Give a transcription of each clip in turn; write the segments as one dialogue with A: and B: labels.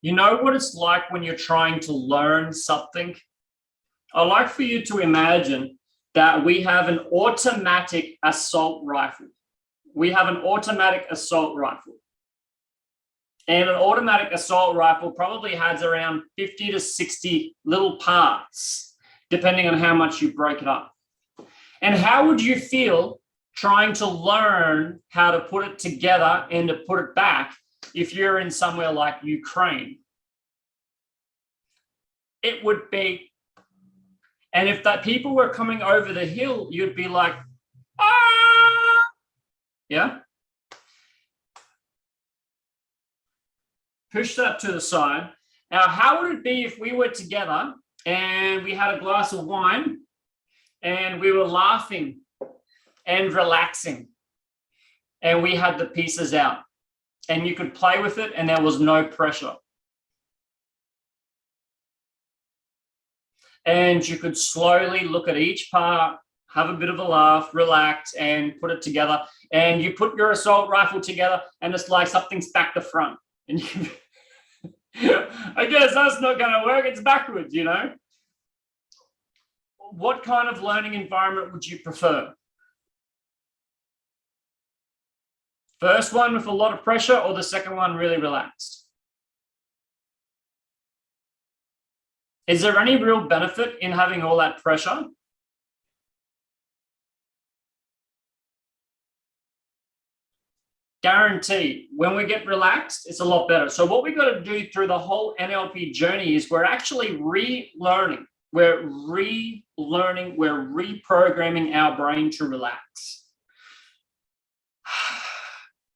A: You know what it's like when you're trying to learn something? I'd like for you to imagine that we have an automatic assault rifle. We have an automatic assault rifle. And an automatic assault rifle probably has around 50 to 60 little parts, depending on how much you break it up. And how would you feel trying to learn how to put it together and to put it back if you're in somewhere like Ukraine? It would be, and if that people were coming over the hill, you'd be like, ah, yeah. Push that to the side. Now, how would it be if we were together and we had a glass of wine and we were laughing and relaxing and we had the pieces out and you could play with it and there was no pressure? And you could slowly look at each part, have a bit of a laugh, relax, and put it together. And you put your assault rifle together and it's like something's back to front. And I guess that's not going to work. It's backwards, you know. What kind of learning environment would you prefer? First one with a lot of pressure or the second one really relaxed? Is there any real benefit in having all that pressure? Guaranteed, when we get relaxed, it's a lot better. So what we got to do through the whole NLP journey is we're actually relearning. We're relearning, we're reprogramming our brain to relax.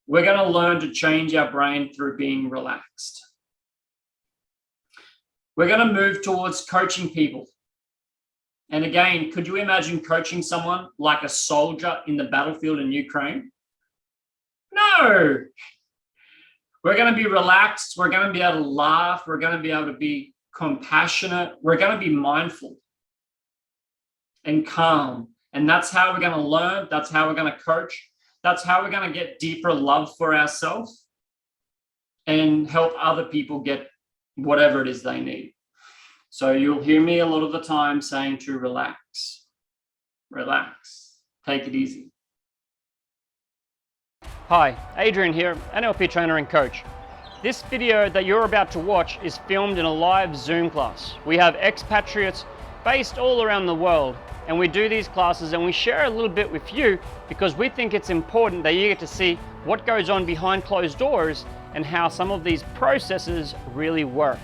A: We're going to learn to change our brain through being relaxed. We're going to move towards coaching people. And again, could you imagine coaching someone like a soldier in the battlefield in Ukraine? No. We're going to be relaxed. We're going to be able to laugh. We're going to be able to be compassionate. We're going to be mindful and calm. And that's how we're going to learn. That's how we're going to coach. That's how we're going to get deeper love for ourselves and help other people get whatever it is they need. So you'll hear me a lot of the time saying to relax, relax, take it easy.
B: Hi, Adrian here, NLP trainer and coach. This video that you're about to watch is filmed in a live Zoom class. We have expatriates based all around the world, and we do these classes and we share a little bit with you because we think it's important that you get to see what goes on behind closed doors and how some of these processes really work.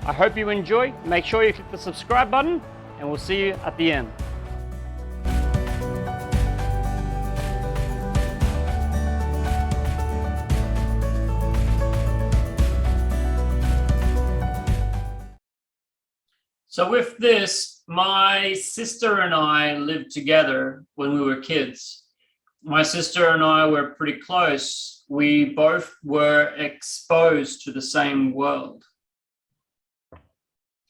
B: I hope you enjoy. Make sure you click the subscribe button and we'll see you at the end.
A: So with this, my sister and I lived together when we were kids. My sister and I were pretty close. We both were exposed to the same world.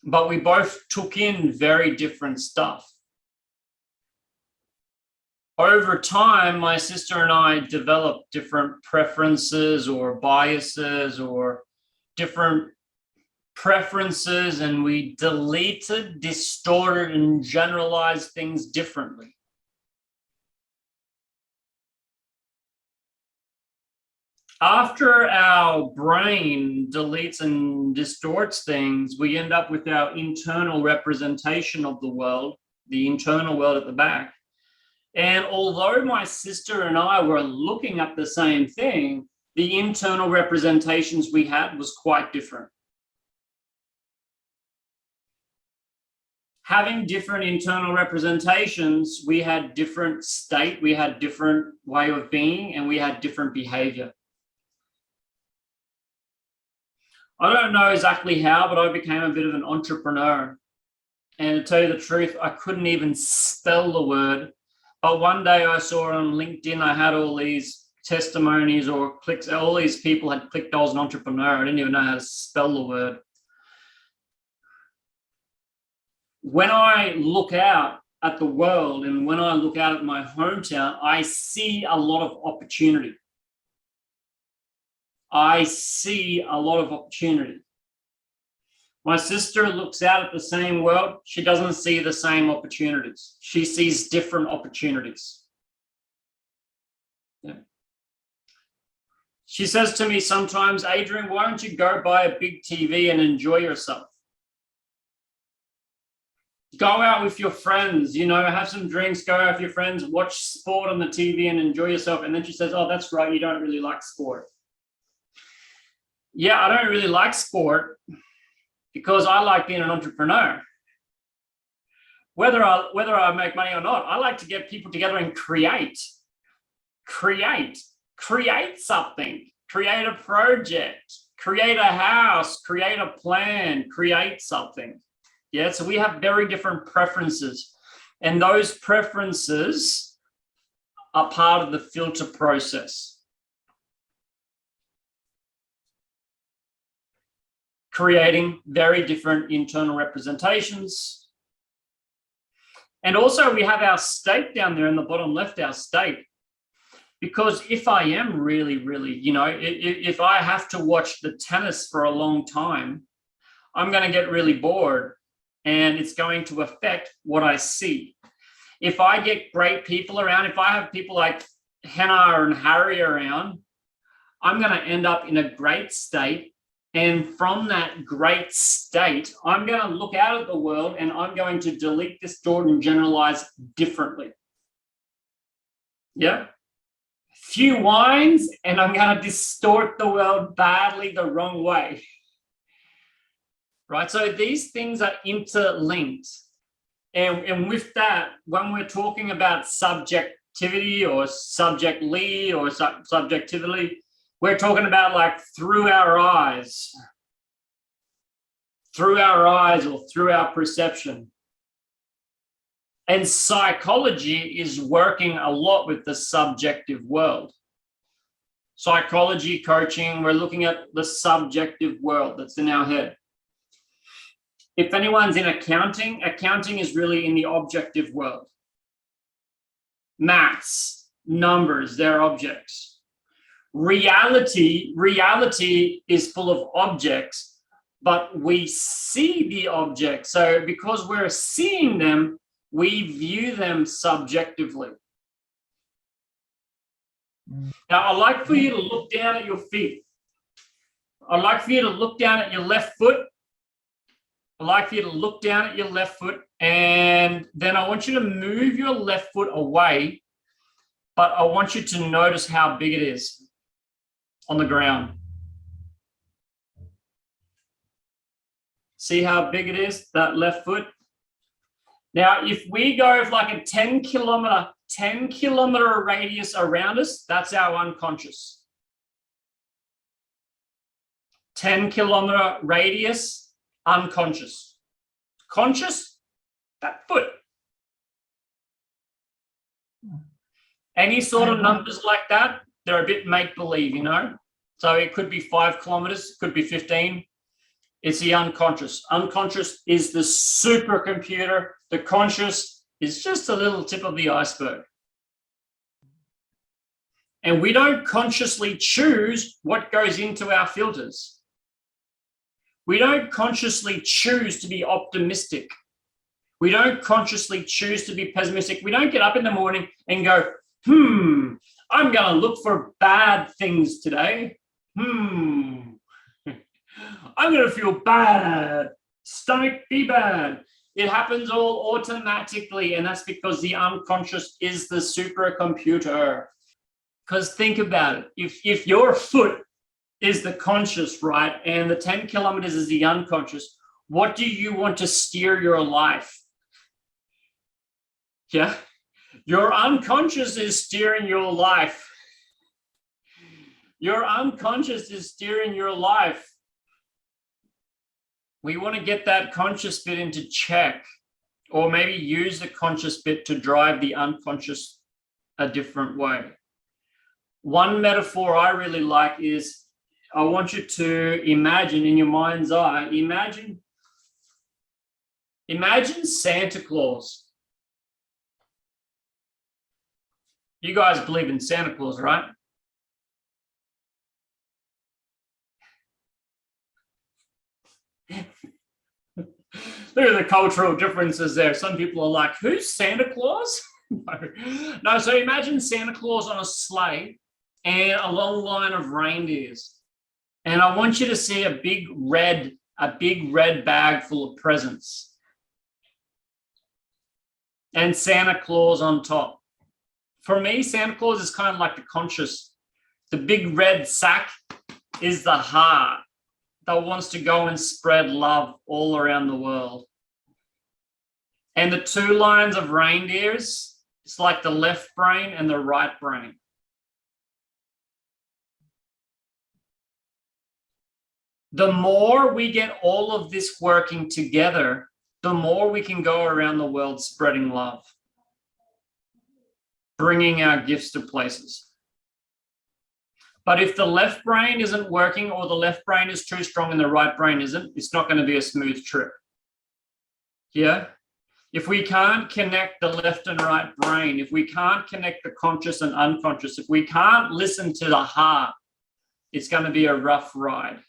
A: But we both took in very different stuff. Over time, my sister and I developed different preferences or biases or different preferences, and we deleted, distorted, and generalized things differently. After our brain deletes and distorts things, we end up with our internal representation of the world, the internal world at the back. And although my sister and I were looking at the same thing, the internal representations we had was quite different. Having different internal representations, we had different state, we had different way of being, and we had different behavior. I don't know exactly how, but I became a bit of an entrepreneur. And to tell you the truth, I couldn't even spell the word. But one day I saw on LinkedIn, I had all these testimonies or clicks. All these people had clicked I was an entrepreneur. I didn't even know how to spell the word. When I look out at the world and when I look out at my hometown, I see a lot of opportunity. I see a lot of opportunity. My sister looks out at the same world. She doesn't see the same opportunities. She sees different opportunities. Yeah. She says to me sometimes, Adrian, why don't you go buy a big TV and enjoy yourself? Go out with your friends, have some drinks, go out with your friends, watch sport on the TV and enjoy yourself. And then she says, oh, that's right, you don't really like sport. Yeah, I don't really like sport because I like being an entrepreneur. Whether I make money or not, I like to get people together and create something, create a project, create a house, create a plan, create something. Yeah, so we have very different preferences, and those preferences are part of the filter process. Creating very different internal representations. And also we have our state down there in the bottom left, our state. Because if I am really, if I have to watch the tennis for a long time, I'm going to get really bored and it's going to affect what I see. If I get great people around, if I have people like Hannah and Harry around, I'm going to end up in a great state. And from that great state, I'm going to look out at the world and I'm going to delete, distort, and generalize differently. Yeah. Few wines, and I'm going to distort the world badly the wrong way. Right? So these things are interlinked. And with that, when we're talking about subjectivity or subjectly or subjectivity, we're talking about like through our eyes or through our perception. And psychology is working a lot with the subjective world. Psychology, coaching, we're looking at the subjective world that's in our head. If anyone's in accounting, accounting is really in the objective world. Maths, numbers, they're objects. Reality is full of objects, but we see the objects. So because we're seeing them, we view them subjectively. Now, I'd like for you to look down at your feet. I'd like for you to look down at your left foot. I'd like for you to look down at your left foot, and then I want you to move your left foot away, but I want you to notice how big it is on the ground. See how big it is, that left foot? Now, if we go with like a 10 kilometer radius around us, that's our unconscious. 10 kilometer radius, unconscious. Conscious, that foot. Any sort of numbers like that, they're a bit make-believe, So it could be 5 kilometers, it could be 15. It's the unconscious. Unconscious is the supercomputer. The conscious is just a little tip of the iceberg. And we don't consciously choose what goes into our filters. We don't consciously choose to be optimistic. We don't consciously choose to be pessimistic. We don't get up in the morning and go, I'm going to look for bad things today. I'm going to feel bad. Stomach be bad. It happens all automatically, and that's because the unconscious is the supercomputer. Because think about it. If your foot is the conscious, right, and the 10 kilometers is the unconscious, what do you want to steer your life? Yeah? Your unconscious is steering your life. Your unconscious is steering your life. We want to get that conscious bit into check, or maybe use the conscious bit to drive the unconscious a different way. One metaphor I really like is, I want you to imagine in your mind's eye, imagine Santa Claus. You guys believe in Santa Claus, right? Look at the cultural differences there. Some people are like, who's Santa Claus? No, so imagine Santa Claus on a sleigh and a long line of reindeers. And I want you to see a big red bag full of presents. And Santa Claus on top. For me, Santa Claus is kind of like the conscious. The big red sack is the heart that wants to go and spread love all around the world. And the two lines of reindeers, it's like the left brain and the right brain. The more we get all of this working together, the more we can go around the world spreading love, bringing our gifts to places. But if the left brain isn't working or the left brain is too strong and the right brain isn't, it's not going to be a smooth trip. Yeah? If we can't connect the left and right brain, if we can't connect the conscious and unconscious, if we can't listen to the heart, it's going to be a rough ride.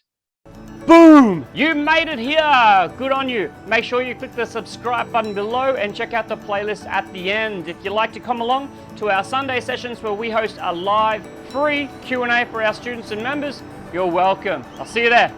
B: Boom! You made it here! Good on you. Make sure you click the subscribe button below and check out the playlist at the end. If you'd like to come along to our Sunday sessions where we host a live free Q&A for our students and members, you're welcome. I'll see you there.